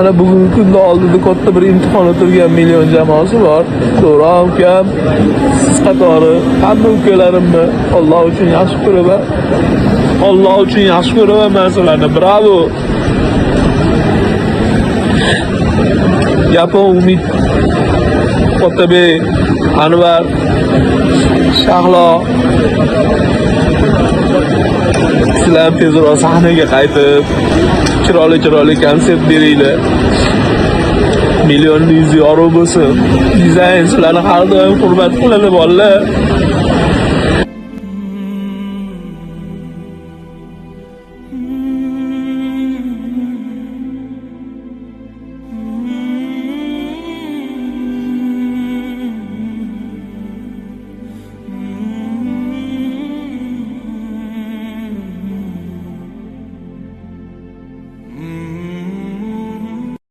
Mana bugungi kunda oldida katta bir imtihon o'tirgan million jamoasi bor. To'g'ri ukam, siz qatori hamma ukalarimni Alloh uchun yaxshi ko'raman. Alloh uchun yaxshi ko'raman men sizlarni. Bravo. Yapon Umid, Otabek, Anvar, Shahlo, sizlar tezroq sahnaga qaytib, chiroyli konsert beringlar. Millionli yorug' bo'lsin. Dizayn sizlarni har doim hurmat qiladi bolalar.